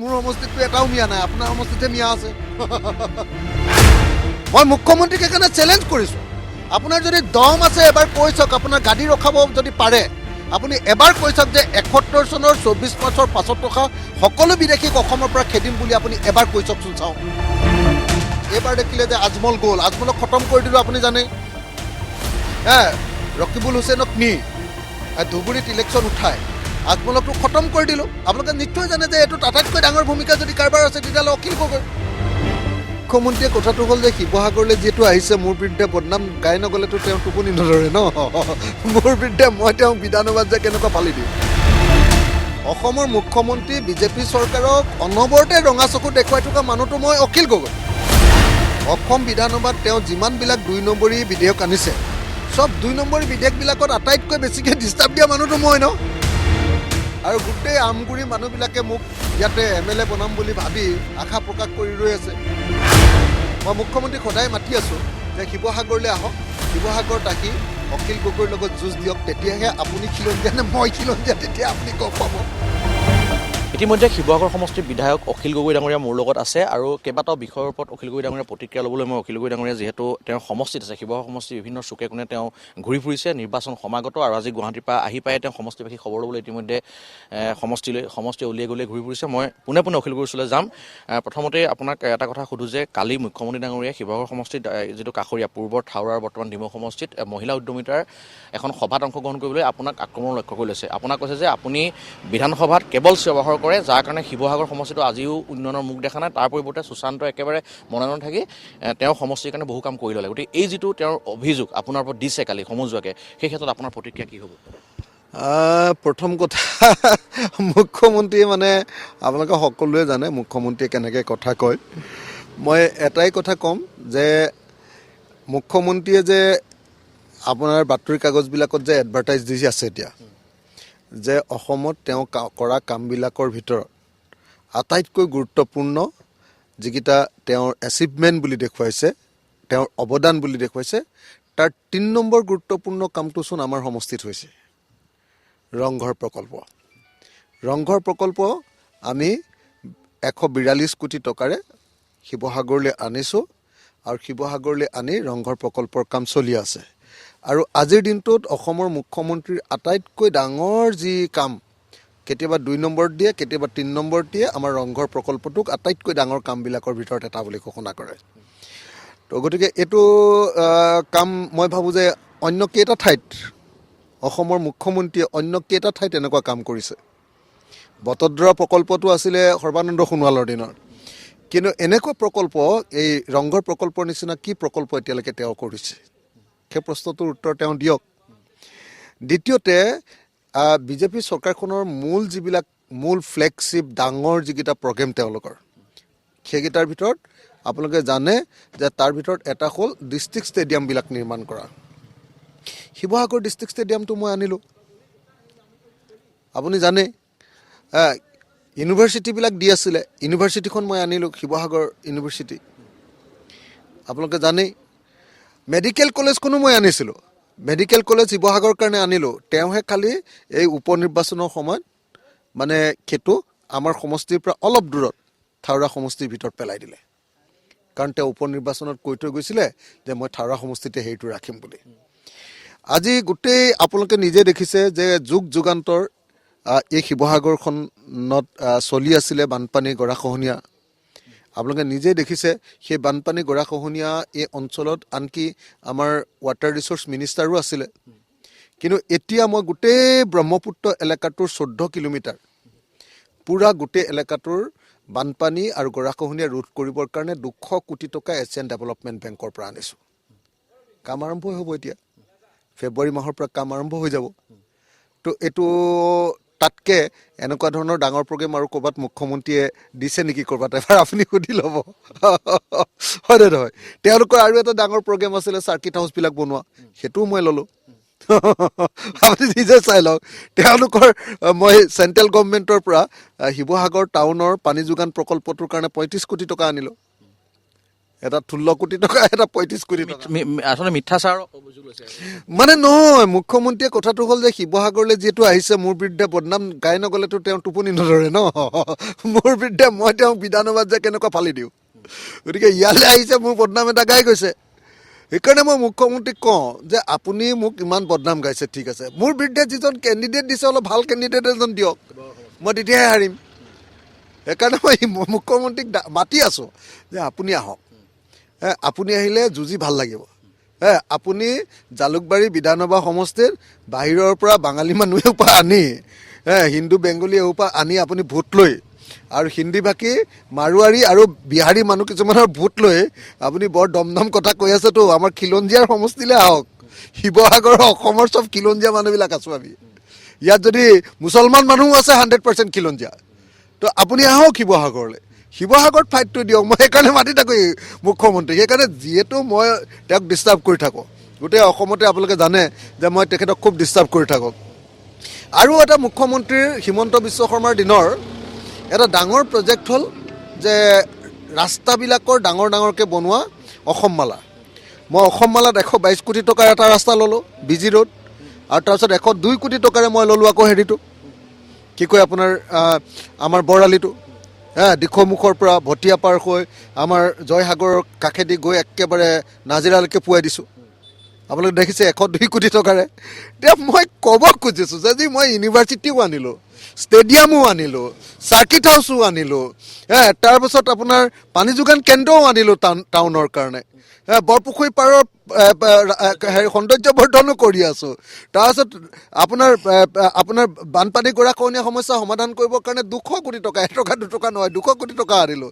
মোৰ সমষ্টিতটো এটাও মিয়া নাই, আপোনাৰ সমষ্টিতে মিয়া আছে। মই মুখ্যমন্ত্ৰীক সেইকাৰণে চেলেঞ্জ কৰিছোঁ, আপোনাৰ যদি দম আছে এবাৰ কৈ চাওক, আপোনাৰ গাড়ী ৰখাব যদি পাৰে আপুনি এবাৰ কৈ চাওক যে 71 চনৰ 24 মাৰ্চৰ পাছত ৰখা সকলো বিদেশীক অসমৰ পৰা খেদিম বুলি আপুনি এবাৰ কৈ চাওকচোন চাওঁ। এইবাৰ দেখিলে যে আজমল গ'ল, আজমলক খতম কৰি দিলোঁ আপুনি জানে। ৰকিবুল হুছেইনক নি ধুবুৰীত ইলেকশ্যন উঠাই আজমলকটো খতম কৰি দিলোঁ। আপোনালোকে নিশ্চয় জানে যে এইটোত আটাইতকৈ ডাঙৰ ভূমিকা যদি কাৰোবাৰ আছে তেতিয়াহ'লে অখিল গগৈ। মুখ্যমন্ত্ৰীয়ে কথাটো হ'ল যে শিৱসাগৰলৈ যিহেতু আহিছে মোৰ বিৰুদ্ধে বদনাম গাই নগ'লেতো তেওঁ টোপনি নধৰে ন, মোৰ বিৰুদ্ধে মই তেওঁক বিধানসভাত যে কেনেকুৱা ফালি দিম। অসমৰ মুখ্যমন্ত্ৰী বিজেপি চৰকাৰক অনবৰতে ৰঙা চকু দেখুৱাই থকা মানুহটো মই অখিল গগৈ। অসম বিধানসভাত তেওঁ যিমানবিলাক 2 নম্বৰী বিধেয়ক আনিছে চব 2 নম্বৰী বিধেয়কবিলাকত আটাইতকৈ বেছিকৈ ডিষ্টাৰ্ব দিয়া মানুহটো মই ন। আৰু গোটেই আমগুৰি মানুহবিলাকে মোক ইয়াতে MLA বনাম বুলি ভাবি আশা প্ৰকাশ কৰি ৰৈ আছে। মই মুখ্যমন্ত্ৰীক সদায় মাতি আছোঁ যে শিৱসাগৰলৈ আহক, শিৱসাগৰত আহি অখিল গগৈৰ লগত যুঁজ দিয়ক, তেতিয়াহে আপুনি খিলঞ্জীয়া নে মই খিলঞ্জীয়া তেতিয়া আপুনি গম পাব। ইতিমধ্যে শিৱসাগৰ সমষ্টিৰ বিধায়ক অখিল গগৈ ডাঙৰীয়া মোৰ লগত আছে আৰু কেইবাটাও বিষয়ৰ ওপৰত অখিল গগৈ ডাঙৰীয়া প্ৰতিক্ৰিয়া ল'বলৈ মই অখিল গগৈ ডাঙৰীয়া যিহেতু তেওঁৰ সমষ্টিত আছে, শিৱসাগৰ সমষ্টিৰ বিভিন্ন চুকে কোণে তেওঁ ঘূৰি ফুৰিছে, নিৰ্বাচন সমাগত আৰু আজি গুৱাহাটীৰ পৰা আহি পাই তেওঁ সমষ্টিবাসী খবৰ ল'বলৈ ইতিমধ্যে সমষ্টি উলিয়াই গ'লে ঘূৰি ফুৰিছে। মই পোনে অখিল গগৈৰ ওচৰলৈ যাম। প্ৰথমতে আপোনাক এটা কথা সোধোঁ যে কালি মুখ্যমন্ত্ৰী ডাঙৰীয়াই শিৱসাগৰ সমষ্টিত যিটো কাষৰীয়া পূৰ্বৰ থাউৰাৰ বৰ্তমান ডিমৌ সমষ্টিত মহিলা উদ্যমিতাৰ এখন সভাত অংশগ্ৰহণ কৰিবলৈ আপোনাক আক্ৰমণ লক্ষ্য কৰি লৈছে। আপোনাক কৈছে যে আপুনি বিধানসভাত কেৱল ব্যৱহাৰ কৰে, যাৰ কাৰণে শিৱসাগৰ সমষ্টিটো আজিও উন্নয়নৰ মুখ দেখা নাই, তাৰ পৰিৱৰ্তে সুশান্ত একেবাৰে মনে থাকি তেওঁ সমষ্টিৰ কাৰণে বহু কাম কৰি ল'লে। গতিকে এই যিটো তেওঁৰ অভিযোগ আপোনাৰ ওপৰত দিছে কালি সমজুৱাকৈ, সেই ক্ষেত্ৰত আপোনাৰ প্ৰতিক্ৰিয়া কি হ'ব? প্ৰথম কথা মুখ্যমন্ত্ৰীয়ে মানে আপোনালোকে সকলোৱে জানে মুখ্যমন্ত্ৰীয়ে কেনেকৈ কথা কয়। মই এটাই কথা ক'ম যে মুখ্যমন্ত্ৰীয়ে যে আপোনাৰ বাতৰি কাগজবিলাকত যে এডভাৰটাইজ দি আছে এতিয়া যে অসমত তেওঁ কৰা কামবিলাকৰ ভিতৰত আটাইতকৈ গুৰুত্বপূৰ্ণ যিকেইটা তেওঁৰ এচিভমেণ্ট বুলি দেখুৱাইছে, তেওঁৰ অৱদান বুলি দেখুৱাইছে, তাৰ 3 নম্বৰ গুৰুত্বপূৰ্ণ কামটোচোন আমাৰ সমষ্টিত হৈছে ৰংঘৰ প্ৰকল্প। ৰংঘৰ প্ৰকল্প আমি 142 কোটি টকাৰে শিৱসাগৰলৈ আনিছোঁ আৰু শিৱসাগৰলৈ আনি ৰংঘৰ প্ৰকল্পৰ কাম চলি আছে। আৰু আজিৰ দিনটোত অসমৰ মুখ্যমন্ত্ৰীৰ আটাইতকৈ ডাঙৰ যি কাম, কেতিয়াবা 2 নম্বৰত দিয়ে, কেতিয়াবা 3 নম্বৰত দিয়ে, আমাৰ ৰংঘৰ প্ৰকল্পটোক আটাইতকৈ ডাঙৰ কামবিলাকৰ ভিতৰত এটা বুলি ঘোষণা কৰে। তো গতিকে এইটো কাম মই ভাবোঁ যে অন্য কেইটা ঠাইত অসমৰ মুখ্যমন্ত্ৰীয়ে অন্য কেইটা ঠাইত এনেকুৱা কাম কৰিছে। বটদ্ৰৱা প্ৰকল্পটো আছিলে সৰ্বানন্দ সোণোৱালৰ দিনৰ, কিন্তু এনেকুৱা প্ৰকল্প এই ৰংঘৰ প্ৰকল্পৰ নিচিনা কি প্ৰকল্প এতিয়ালৈকে তেওঁ কৰিছে, সেই প্ৰশ্নটোৰ উত্তৰ তেওঁ দিয়ক। দ্বিতীয়তে বিজেপি চৰকাৰখনৰ মূল ফ্লেগশ্বিপ ডাঙৰ যিকেইটা প্ৰগ্ৰেম তেওঁলোকৰ, সেইকেইটাৰ ভিতৰত আপোনালোকে জানে যে তাৰ ভিতৰত এটা হ'ল ডিষ্ট্ৰিক্ট ষ্টেডিয়ামবিলাক নিৰ্মাণ কৰা। শিৱসাগৰ ডিষ্ট্ৰিক্ট ষ্টেডিয়ামটো মই আনিলোঁ, আপুনি জানে। ইউনিভাৰ্চিটিবিলাক দি আছিলে, ইউনিভাৰ্চিটিখন মই আনিলোঁ, শিৱসাগৰ ইউনিভাৰ্চিটি আপোনালোকে জানেই। মেডিকেল কলেজখনো মই আনিছিলোঁ, মেডিকেল কলেজ শিৱসাগৰৰ কাৰণে আনিলোঁ। তেওঁহে খালি এই উপ নিৰ্বাচনৰ সময়ত মানে সেইটো আমাৰ সমষ্টিৰ পৰা অলপ দূৰত থাউৰা সমষ্টিৰ ভিতৰত পেলাই দিলে, কাৰণ তেওঁ উপ নিৰ্বাচনত কৈ থৈ গৈছিলে যে মই থাউৰা সমষ্টিতে হেৰিটো ৰাখিম বুলি। আজি গোটেই আপোনালোকে নিজে দেখিছে যে যুগান্তৰ এই শিৱসাগৰখনত চলি আছিলে বানপানী গৰাখহনীয়া। আপোনালোকে নিজে দেখিছে সেই বানপানী গৰাখহনীয়া এই অঞ্চলত আনকি আমাৰ ৱাটাৰ ৰিচোৰ্চ মিনিষ্টাৰো আছিলে। কিন্তু এতিয়া মই গোটেই ব্ৰহ্মপুত্ৰ এলেকাটোৰ 14 কিলোমিটাৰ পূৰা গোটেই এলেকাটোৰ বানপানী আৰু গৰাখহনীয়া ৰোধ কৰিবৰ কাৰণে 200 কোটি টকা এছিয়ান ডেভেলপমেণ্ট বেংকৰ পৰা আনিছোঁ। কাম আৰম্ভ হ'ব এতিয়া, ফেব্ৰুৱাৰী মাহৰ পৰা কাম আৰম্ভ হৈ যাব। তো এইটো তাতকৈ এনেকুৱা ধৰণৰ ডাঙৰ প্ৰগ্ৰেম আৰু ক'ৰবাত মুখ্যমন্ত্ৰীয়ে দিছে নেকি ক'ৰবাত, এবাৰ আপুনি সুধি ল'ব, হয়নে নহয়? তেওঁলোকৰ আৰু এটা ডাঙৰ প্ৰগ্ৰেম আছিলে চাৰ্কিট হাউচবিলাক বনোৱা, সেইটোও মই ল'লোঁ। আপুনি নিজে চাই লওক, তেওঁলোকৰ মই চেণ্ট্ৰেল গভৰ্ণমেণ্টৰ পৰা শিৱসাগৰ টাউনৰ পানী যোগান প্ৰকল্পটোৰ কাৰণে 35 কোটি টকা আনিলোঁ। এটা 16 কোটি টকা, এটা 35 কোটি টকা। আচলতে মিথ্যা চাৰৰ অভিযোগ লৈছে। মানে নহয়, মুখ্যমন্ত্ৰীয়ে কথাটো হ'ল যে শিৱসাগৰলৈ যিহেতু আহিছে মোৰ বিৰুদ্ধে বদনাম গাই নগ'লেতো তেওঁ টোপনি নধৰে ন। মোৰ বিৰুদ্ধে মই তেওঁক বিধানসভাত যে কেনেকুৱা ফালি দিওঁ, গতিকে ইয়ালৈ আহিছে মোৰ বদনাম এটা গাই গৈছে। সেইকাৰণে মই মুখ্যমন্ত্ৰীক কওঁ যে আপুনি মোক ইমান বদনাম গাইছে, ঠিক আছে, মোৰ বিৰুদ্ধে যিজন কেণ্ডিডেট দিছে অলপ ভাল কেণ্ডিডেট এজন দিয়ক, মই তেতিয়াহে হাৰিম। সেইকাৰণে মই মুখ্যমন্ত্ৰীক মাতি আছোঁ যে আপুনি আহক, আপুনি আহিলে যুঁজি ভাল লাগিব। আপুনি জালুকবাৰী বিধানসভা সমষ্টিত বাহিৰৰ পৰা বাঙালী মানুহেও পৰা আনি, হিন্দু বেংগলী পৰা আনি আপুনি ভোট লৈ, আৰু হিন্দী ভাষী মাৰোৱাৰী আৰু বিহাৰী মানুহ কিছুমানৰ ভোট লৈ আপুনি বৰ দমদম কথা কৈ আছেতো। আমাৰ খিলঞ্জীয়াৰ সমষ্টিলৈ আহক। শিৱসাগৰৰ অসমৰ চব খিলঞ্জীয়া মানুহবিলাক আছোঁ আমি। ইয়াত যদি মুছলমান মানুহো আছে 100% খিলঞ্জীয়া, তো আপুনি আহক শিৱসাগৰলৈ, শিৱসাগৰত ফাইটটো দিয়ক। মই সেইকাৰণে মাতি থাকোঁ মুখ্যমন্ত্ৰীক। সেইকাৰণে যিহেতু মই তেওঁক ডিষ্টাৰ্ব কৰি থাকোঁ, গোটেই অসমতে আপোনালোকে জানে যে মই তেখেতক খুব ডিষ্টাৰ্ব কৰি থাকোঁ। আৰু এটা মুখ্যমন্ত্ৰীৰ হিমন্ত বিশ্ব শৰ্মাৰ দিনৰ এটা ডাঙৰ প্ৰজেক্ট হ'ল যে ৰাস্তাবিলাকৰ ডাঙৰ ডাঙৰকৈ বনোৱা অসমমালা। মই অসমমালাত 122 কোটি টকাৰ এটা ৰাস্তা ল'লোঁ, BG ৰোড, আৰু তাৰপিছত 102 কোটি টকাৰে মই ল'লোঁ আকৌ হেৰিটো, কি কয় আপোনাৰ আমাৰ বৰালিটো, দিখৌমুখৰ পৰা ভটিয়াপাৰ হৈ আমাৰ জয়সাগৰৰ কাষেদি গৈ একেবাৰে নাজিৰালৈকে পোৱাই দিছোঁ। আপোনালোকে দেখিছে 102 কোটি টকাৰে। এতিয়া মই ক'ব খুজিছোঁ যে যি মই ইউনিভাৰ্চিটিও আনিলোঁ, ষ্টেডিয়ামো আনিলোঁ, চাৰ্কিট হাউচো আনিলোঁ, তাৰপাছত আপোনাৰ পানী যোগান কেন্দ্ৰও আনিলোঁ টাউনৰ কাৰণে, বৰপুখুৰী পাৰৰ সৌন্দৰ্য বৰ্ধনো কৰি আছোঁ। তাৰপাছত আপোনাৰ বানপানী গৰাখহনীয়া সমস্যা সমাধান কৰিবৰ কাৰণে 200 কোটি টকা, 1 টকা 2 টকা নহয়, 200 কোটি টকা আনিলোঁ।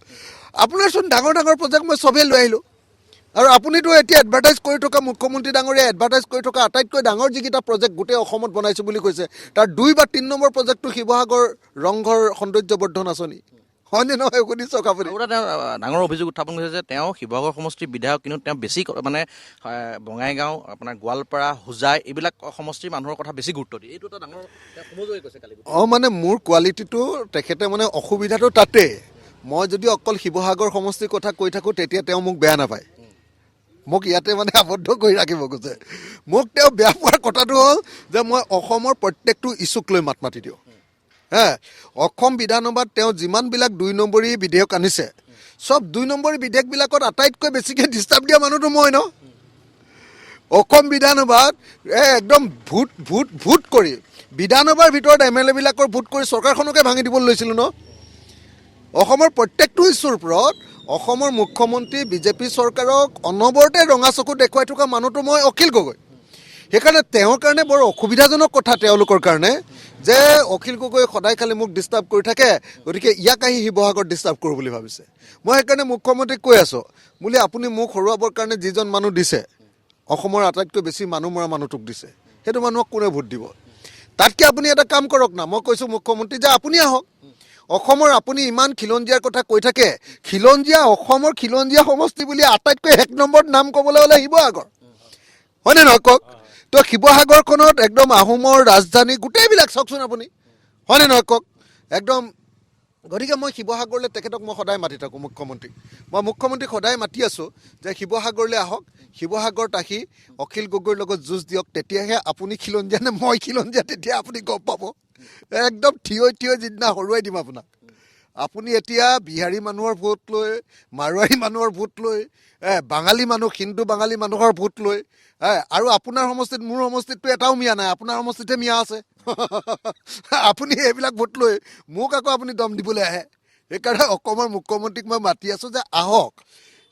আপোনাৰচোন ডাঙৰ ডাঙৰ প্ৰজেক্ট মই চবেই লৈ আহিলোঁ। আৰু আপুনিতো এতিয়া এডভাৰটাইজ কৰি থকা, মুখ্যমন্ত্ৰী ডাঙৰীয়া এডভাৰটাইজ কৰি থকা আটাইতকৈ ডাঙৰ যিকেইটা প্ৰজেক্ট গোটেই অসমত বনাইছোঁ বুলি কৈছে, তাৰ 2 বা 3 নম্বৰ প্ৰজেক্টটো শিৱসাগৰ ৰংঘৰ সৌন্দৰ্য বৰ্ধন আঁচনি, হয়নে নহয় শুনি চাওক আপুনি। আৰু এটা ডাঙৰ অভিযোগ উত্থাপন কৰিছে যে তেওঁ শিৱসাগৰ সমষ্টিৰ বিধায়ক, কিন্তু তেওঁ বেছি মানে বঙাইগাঁও, আপোনাৰ গোৱালপাৰা, হোজাই এইবিলাক সমষ্টিৰ মানুহৰ কথা বেছি গুৰুত্ব দিয়ে। এইটো এটা ডাঙৰ সমজুৱাই কৈছে কালি। মানে মোৰ কোৱালিটিটো তেখেতে মানে অসুবিধাটো তাতে, মই যদি অকল শিৱসাগৰ সমষ্টিৰ কথা কৈ থাকোঁ তেতিয়া তেওঁ মোক বেয়া নাপায়, মোক ইয়াতে মানে আবদ্ধ কৰি ৰাখিব খোজে। মোক তেওঁ বেয়া পোৱাৰ কথাটো হ'ল যে মই অসমৰ প্ৰত্যেকটো ইছ্যুক লৈ মাত মাতি দিওঁ। অসম বিধানসভাত তেওঁ যিমানবিলাক 2 নম্বৰী বিধেয়ক আনিছে, চব 2 নম্বৰী বিধেয়কবিলাকত আটাইতকৈ বেছিকৈ ডিষ্টাৰ্ব দিয়া মানুহটো মই ন। অসম বিধানসভাত একদম ভোট কৰি, বিধানসভাৰ ভিতৰত MLA বিলাকৰ ভোট কৰি চৰকাৰখনকে ভাঙি দিবলৈ লৈছিলোঁ ন। অসমৰ প্ৰত্যেকটো ইছ্যুৰ ওপৰত অসমৰ মুখ্যমন্ত্ৰী বিজেপি চৰকাৰক অনবৰতে ৰঙা চকু দেখুৱাই থকা মানুহটো মই অখিল গগৈ। সেইকাৰণে তেওঁৰ কাৰণে বৰ অসুবিধাজনক কথা তেওঁলোকৰ কাৰণে যে অখিল গগৈ সদায় খালি মোক ডিষ্টাৰ্ব কৰি থাকে, গতিকে ইয়াক আহি শিৱসাগৰত ডিষ্টাৰ্ব কৰোঁ বুলি ভাবিছে। মই সেইকাৰণে মুখ্যমন্ত্ৰীক কৈ আছোঁ, বোলে আপুনি মোক হৰুৱাবৰ কাৰণে যিজন মানুহ দিছে, অসমৰ আটাইতকৈ বেছি মানুহ মৰা মানুহটোক দিছে, সেইটো মানুহক কোনে ভোট দিব? তাতকৈ আপুনি এটা কাম কৰক না, মই কৈছোঁ মুখ্যমন্ত্ৰী যে আপুনি আহক। অসমৰ আপুনি ইমান খিলঞ্জীয়াৰ কথা কৈ থাকে, খিলঞ্জীয়া অসমৰ খিলঞ্জীয়া সমষ্টি বুলি আটাইতকৈ 1 নম্বৰত নাম ক'বলৈ হ'লে শিৱসাগৰ, হয়নে নহয় কওক? তো শিৱসাগৰখনত একদম আহোমৰ ৰাজধানী গোটেইবিলাক চাওকচোন আপুনি, হয়নে নহয় কওক? একদম, গতিকে মই শিৱসাগৰলৈ তেখেতক মই সদায় মাতি থাকোঁ মুখ্যমন্ত্ৰীক। মই মুখ্যমন্ত্ৰীক সদায় মাতি আছোঁ যে শিৱসাগৰলৈ আহক, শিৱসাগৰত আহি অখিল গগৈৰ লগত যুঁজ দিয়ক, তেতিয়াহে আপুনি খিলঞ্জীয়া নে মই খিলঞ্জীয়া তেতিয়া আপুনি গম পাব। একদম থিয় যিদিনা হৰুৱাই দিম আপোনাক। আপুনি এতিয়া বিহাৰী মানুহৰ ভোট লৈ, মাৰোৱাৰী মানুহৰ ভোট লৈ, বাঙালী মানুহ, হিন্দু বাঙালী মানুহৰ ভোট লৈ, আৰু আপোনাৰ সমষ্টিত, মোৰ সমষ্টিততো এটাও মিয়া নাই, আপোনাৰ সমষ্টিতহে মিয়া আছে। আপুনি এইবিলাক ভোট লৈ মোক আকৌ আপুনি দম দিবলৈ আহে। সেইকাৰণে অসমৰ মুখ্যমন্ত্ৰীক মই মাতি আছোঁ যে আহক,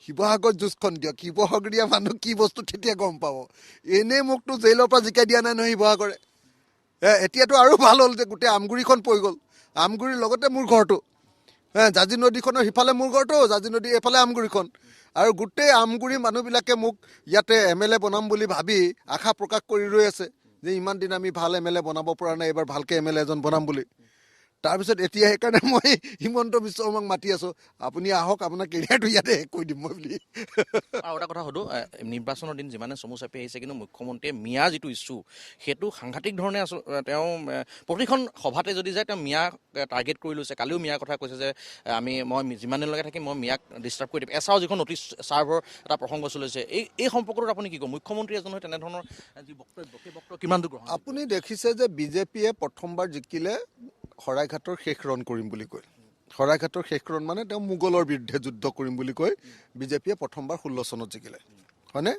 শিৱসাগৰ যুঁজখন দিয়ক, শিৱসাগৰীয়া মানুহ কি বস্তু তেতিয়া গম পাব। এনেই মোকতো জেইলৰ পৰা জিকাই দিয়া নাই নহয় শিৱসাগৰে। এতিয়াতো আৰু ভাল হ'ল যে গোটেই আমগুৰিখন পৰি গ'ল, আমগুৰিৰ লগতে মোৰ ঘৰটো, জাঁজি নদীখনৰ সিফালে মোৰ ঘৰটো, জাঁজি নদী এফালে আমগুৰিখন, আৰু গোটেই আমগুৰি মানুহবিলাকে মোক ইয়াতে MLA বনাম বুলি ভাবি আশা প্ৰকাশ কৰি ৰৈ আছে যে ইমান দিন আমি ভাল MLA বনাব পৰা নাই, এইবাৰ ভালকৈ MLA এজন বনাম বুলি। তাৰপিছত এতিয়া সেইকাৰণে মই হিমন্ত বিশ্ব শৰ্মাক মাতি আছোঁ, আপুনি আহক, আপোনাৰ কেৰিয়াৰটো ইয়াতে শেষ কৰি দিম মই বুলি। আৰু এটা কথা সুধো, নিৰ্বাচনৰ দিন যিমানে চমু চাপি আহিছে কিন্তু মুখ্যমন্ত্ৰীয়ে মিয়াৰ যিটো ইছ্যু সেইটো সাংঘাতিক ধৰণে তেওঁ প্ৰতিখন সভাতে যদি যায় তেওঁ মিয়া টাৰ্গেট কৰি লৈছে। কালিও মিয়াৰ কথা কৈছে যে মই যিমান দিনলৈকে থাকিম মই মিয়াক ডিষ্টাৰ্ব কৰি দিম। এছাও যিখন নটিছ ছাৰ্ভৰ এটা প্ৰসংগ চলিছে, এই সম্পৰ্কটোত আপুনি কি কয়? মুখ্যমন্ত্ৰী এজন হৈ তেনেধৰণৰ যি বক্তব্য সেই বক্তব্য কিমান দূৰ গ্ৰহণ? আপুনি দেখিছে যে বিজেপিয়ে প্ৰথমবাৰ জিকিলে শৰাইঘাটৰ শেষ ৰণ কৰিম বুলি কয়। শৰাইঘাটৰ শেষ ৰণ মানে তেওঁ মোগলৰ বিৰুদ্ধে যুদ্ধ কৰিম বুলি কৈ বিজেপিয়ে প্ৰথমবাৰ 16 চনত জিকিলে, হয়নে?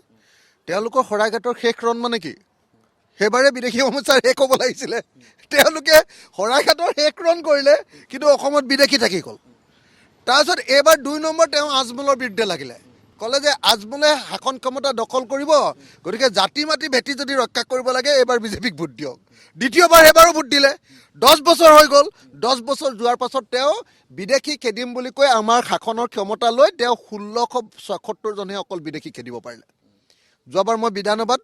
তেওঁলোকৰ শৰাইঘাটৰ শেষ ৰণ মানে কি? সেইবাৰে বিদেশী সমস্যাৰ শেষ হ'ব লাগিছিলে। তেওঁলোকে শৰাইঘাটৰ শেষ ৰণ কৰিলে কিন্তু অসমত বিদেশী থাকি গ'ল। তাৰপিছত এইবাৰ 2 নম্বৰ তেওঁ আজমলৰ বিৰুদ্ধে লাগিলে, ক'লে যে আজমলে শাসন ক্ষমতা দখল কৰিব, গতিকে জাতি মাটি ভেটি যদি ৰক্ষা কৰিব লাগে এইবাৰ বিজেপিক ভোট দিয়ক। দ্বিতীয়বাৰ এবাৰো ভোট দিলে। 10 বছৰ হৈ গ'ল। 10 বছৰ যোৱাৰ পাছত তেওঁ বিদেশী খেদিম বুলি কৈ আমাৰ শাসনৰ ক্ষমতা লৈ তেওঁ 1676 জনহে অকল বিদেশী খেদিব পাৰিলে। যোৱাবাৰ মই বিধানসভাত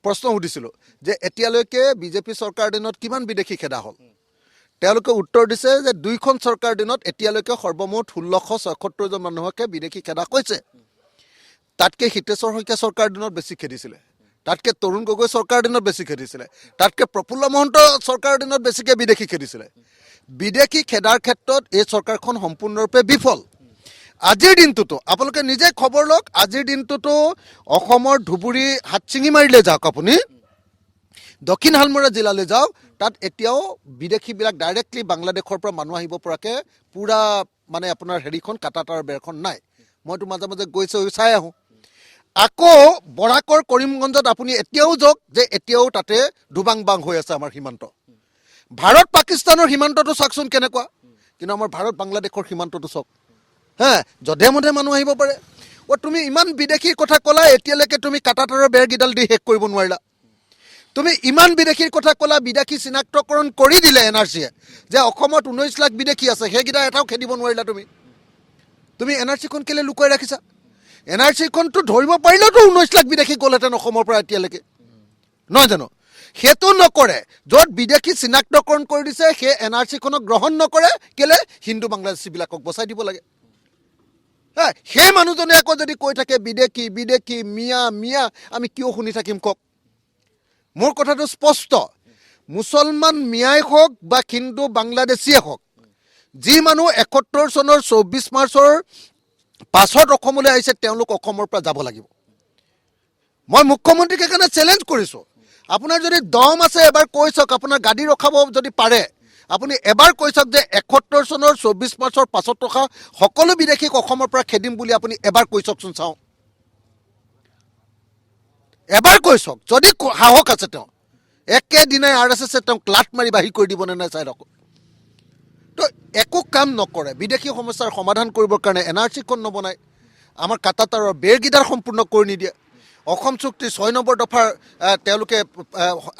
প্ৰশ্ন সুধিছিলোঁ যে এতিয়ালৈকে বিজেপি চৰকাৰ দিনত কিমান বিদেশী খেদা হ'ল? তেওঁলোকে উত্তৰ দিছে যে 2খন চৰকাৰ দিনত এতিয়ালৈকে সৰ্বমুঠ 1676 জন মানুহকে বিদেশী খেদা কৈছে। তাতকৈ হিতেশ্বৰ শইকীয়া চৰকাৰ দিনত বেছি খেদিছিলে, তাতকৈ তৰুণ গগৈ চৰকাৰ দিনত বেছি খেদিছিলে, তাতকৈ প্ৰফুল্ল মহন্ত চৰকাৰৰ দিনত বেছিকৈ বিদেশী খেদিছিলে। বিদেশী খেদাৰ ক্ষেত্ৰত এই চৰকাৰখন সম্পূৰ্ণৰূপে বিফল। আজিৰ দিনটোতো আপোনালোকে নিজে খবৰ লওক, আজিৰ দিনটোতো অসমৰ ধুবুৰী হাতচিঙিমাৰিলৈ যাওক, আপুনি দক্ষিণ শালমৰা জিলালৈ যাওক, তাত এতিয়াও বিদেশীবিলাক ডাইৰেক্টলি বাংলাদেশৰ পৰা মানুহ আহিব পৰাকৈ পূৰা মানে আপোনাৰ হেৰিখন কাটাতাৰ বেৰখন নাই। মইতো মাজে মাজে গৈছোঁ, চাই আহোঁ। আকৌ বৰাকৰ কৰিমগঞ্জত আপুনি এতিয়াও যাওক যে এতিয়াও তাতে দুবাং বাং হৈ আছে আমাৰ সীমান্ত। ভাৰত পাকিস্তানৰ সীমান্তটো চাওকচোন কেনেকুৱা, কিন্তু আমাৰ ভাৰত বাংলাদেশৰ সীমান্তটো চাওক। যধে মধে মানুহ আহিব পাৰে। তুমি ইমান বিদেশীৰ কথা ক'লা, এতিয়ালৈকে তুমি কাটাতাৰৰ বেৰকেইডাল দি শেষ কৰিব নোৱাৰিলা। তুমি ইমান বিদেশীৰ কথা ক'লা, বিদেশী চিনাক্তকৰণ কৰি দিলে NRCয়ে যে অসমত 19 লাখ বিদেশী আছে, সেইকেইটা এটাও খেদিব নোৱাৰিলা। তুমি NRCখন কেলৈ লুকুৱাই ৰাখিছা? NRCখনটো ধৰিব পাৰিলেতো 19 লাখ বিদেশী গ'লহেঁতেন অসমৰ পৰা এতিয়ালৈকে, নহয় জানো? সেইটো নকৰে। য'ত বিদেশী চিনাক্তকৰণ কৰি দিছে সেই NRCখনক গ্ৰহণ নকৰে। কেলে? হিন্দু বাংলাদেশীবিলাকক বচাই দিব লাগে। সেই মানুহজনে আকৌ যদি কৈ থাকে বিদেশী বিদেশী মিয়া মিয়া, আমি কিয় শুনি থাকিম কওক? মোৰ কথাটো স্পষ্ট। মুছলমান মিয়াই হওক বা হিন্দু বাংলাদেশীয়ে হওক, যি মানুহ 71 চনৰ 24 মাৰ্চৰ পাছত অসমলৈ আহিছে তেওঁলোক অসমৰ পৰা যাব লাগিব। মই মুখ্যমন্ত্ৰীক সেইকাৰণে চেলেঞ্জ কৰিছোঁ, আপোনাৰ যদি দম আছে এবাৰ কৈ চাওক, আপোনাৰ গাড়ী ৰখাব যদি পাৰে আপুনি এবাৰ কৈ চাওক যে 71 চনৰ 24 মাৰ্চৰ পাছত ৰখা সকলো বিদেশীক অসমৰ পৰা খেদিম বুলি আপুনি এবাৰ কৈ চাওকচোন, চাওঁ। এবাৰ কৈ চাওক, যদি সাহস আছে তেওঁ একেদিনাই RSSে তেওঁক লাট মাৰি বাহিৰ কৰি দিবনে নাই চাই ৰাখক। তো একো কাম নকৰে। বিদেশী সমস্যাৰ সমাধান কৰিবৰ কাৰণে NRCখন নবনায়, আমাৰ কাটাতাৰৰ বেৰকেইডাল সম্পূৰ্ণ কৰি নিদিয়ে। অসম চুক্তি 6 নম্বৰ দফাৰ তেওঁলোকে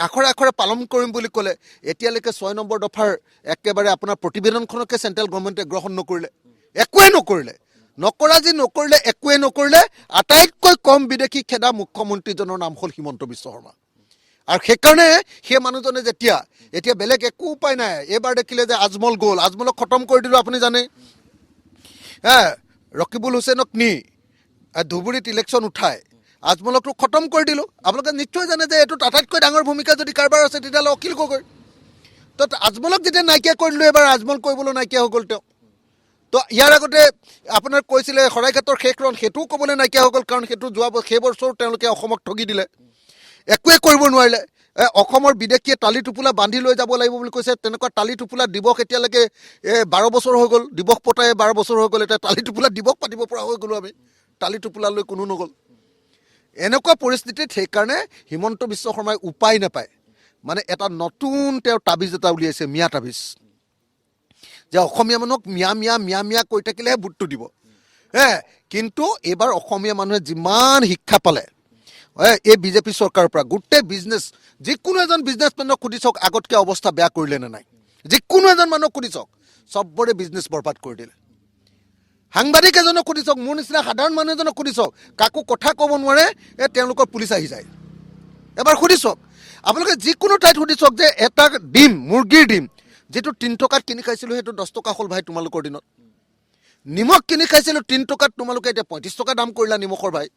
আখৰে আখৰে পালন কৰিম বুলি ক'লে, এতিয়ালৈকে 6 নম্বৰ দফাৰ একেবাৰে আপোনাৰ প্ৰতিবেদনখনকে চেণ্ট্ৰেল গভৰ্ণমেণ্টে গ্ৰহণ নকৰিলে, একোৱে নকৰিলে। নকৰা যি নকৰিলে, একোৱে নকৰিলে। আটাইতকৈ কম বিদেশী খেদা মুখ্যমন্ত্ৰীজনৰ নাম হ'ল হিমন্ত বিশ্ব শৰ্মা। আৰু সেইকাৰণে সেই মানুহজনে এতিয়া বেলেগ একো উপায় নাই। এইবাৰ দেখিলে যে আজমল গ'ল, আজমলক খতম কৰি দিলোঁ। আপুনি জানে ৰকিবুল হুছেইনক নি ধুবুৰীত ইলেকশ্যন উঠাই আজমলকটো খতম কৰি দিলোঁ। আপোনালোকে নিশ্চয় জানে যে এইটোত আটাইতকৈ ডাঙৰ ভূমিকা যদি কাৰোবাৰ আছে তেতিয়াহ'লে অখিল গগৈ। তো আজমলক যেতিয়া নাইকিয়া কৰি দিলোঁ, এবাৰ আজমল কৰিবলৈ নাইকিয়া হৈ গ'ল তেওঁ। তো ইয়াৰ আগতে আপোনাৰ কৈছিলে শৰাইঘাটৰ শেষ ৰণ, সেইটোও ক'বলৈ নাইকিয়া হৈ গ'ল, কাৰণ সেইটো সেই বছৰ তেওঁলোকে অসমক ঠগি দিলে, একোৱে কৰিব নোৱাৰিলে। অসমৰ বিদেশীয়ে টালি টোপোলা বান্ধি লৈ যাব লাগিব বুলি কৈছে। তেনেকুৱা টালি টোপোলা দিৱস এতিয়ালৈকে 12 বছৰ হৈ গ'ল, দিৱস পতাই 12 বছৰ হৈ গ'ল। এতিয়া টালি টোপোলা দিৱস পাতিব পৰা হৈ গ'লোঁ আমি, টালি টোপোলালৈ কোনো নগ'ল। এনেকুৱা পৰিস্থিতিত সেইকাৰণে হিমন্ত বিশ্ব শৰ্মাই উপায় নাপায়, মানে এটা নতুন তেওঁৰ তাবিজ এটা উলিয়াইছে, মিয়া তাবিজ, যে অসমীয়া মানুহক মিয়া মিয়া মিয়া মিয়া কৈ থাকিলেহে ভোটটো দিব। কিন্তু এইবাৰ অসমীয়া মানুহে যিমান শিক্ষা পালে এই বিজেপি চৰকাৰৰ পৰা, গোটেই বিজনেছ, যিকোনো এজন বিজনেছমেনক সুধি চাওক আগতকৈ অৱস্থা বেয়া কৰিলে নে নাই। যিকোনো এজন মানুহক সুধি চাওক, চবৰে বিজনেছ বৰবাদ কৰি দিলে। সাংবাদিক এজনক সুধি চাওক, মোৰ নিচিনা সাধাৰণ মানুহ এজনক সুধি চাওক, কাকো কথা ক'ব নোৱাৰে, তেওঁলোকৰ পুলিচ আহি যায়। এবাৰ সুধি চাওক, আপোনালোকে যিকোনো ঠাইত সুধি চাওক যে এটা ডিম, মুৰ্গীৰ ডিম যিটো 3 টকাত কিনি খাইছিলোঁ সেইটো 10 টকা হ'ল ভাই তোমালোকৰ দিনত নিমখ কিনি খাইছিলোঁ 3 টকাত তোমালোকে এতিয়া 35 টকা দাম কৰিলা নিমখৰ ভাই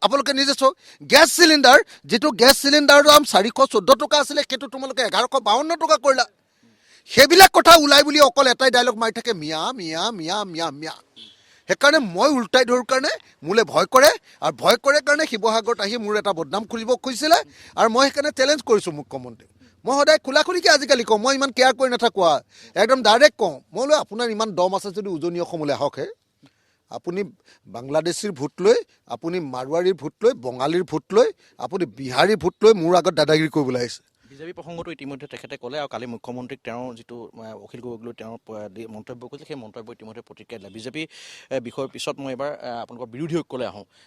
আপোনালোকে নিজে চাওক গেছ চিলিণ্ডাৰ যিটো গেছ চিলিণ্ডাৰৰ দাম 414 টকা আছিলে সেইটো তোমালোকে 1152 টকা কৰিলা সেইবিলাক কথা ওলাই বুলি অকল এটাই ডায়লগ মাৰি থাকে মিয়া মিয়া মিয়া মিয়া মিয়া সেইকাৰণে মই উল্টাই ধৰোঁ কাৰণে মোলে ভয় কৰে আৰু ভয় কৰে কাৰণে শিৱসাগৰত আহি মোৰ এটা বদনাম খুলিব খুজিছিলে আৰু মই সেইকাৰণে চেলেঞ্জ কৰিছোঁ মুখ্যমন্ত্ৰীক মই সদায় খোলা খুলিকৈ আজিকালি কওঁ মই ইমান কেয়াৰ কৰি নাথাকোঁ একদম ডাইৰেক্ট কওঁ মই বোলো আপোনাৰ ইমান দম আছে যদি উজনি অসমলৈ আহকহে আপুনি বাংলাদেশীৰ ভোট লৈ আপুনি মাৰোৱাৰীৰ ভোট লৈ বঙালীৰ ভোট লৈ আপুনি বিহাৰীৰ ভোট লৈ মোৰ আগত দাদাগিৰি কৰিবলৈ আহিছে বিজেপি প্ৰসংগটো ইতিমধ্যে তেখেতে ক'লে আৰু কালি মুখ্যমন্ত্ৰীক তেওঁৰ যিটো অখিল গগৈক লৈ তেওঁৰ মন্তব্য কৰিছিল সেই মন্তব্য ইতিমধ্যে প্ৰতিক্ৰিয়া দিলে বিজেপি বিষয়ৰ পিছত মই এবাৰ আপোনালোকৰ বিৰোধী ঐক্যলৈ আহোঁ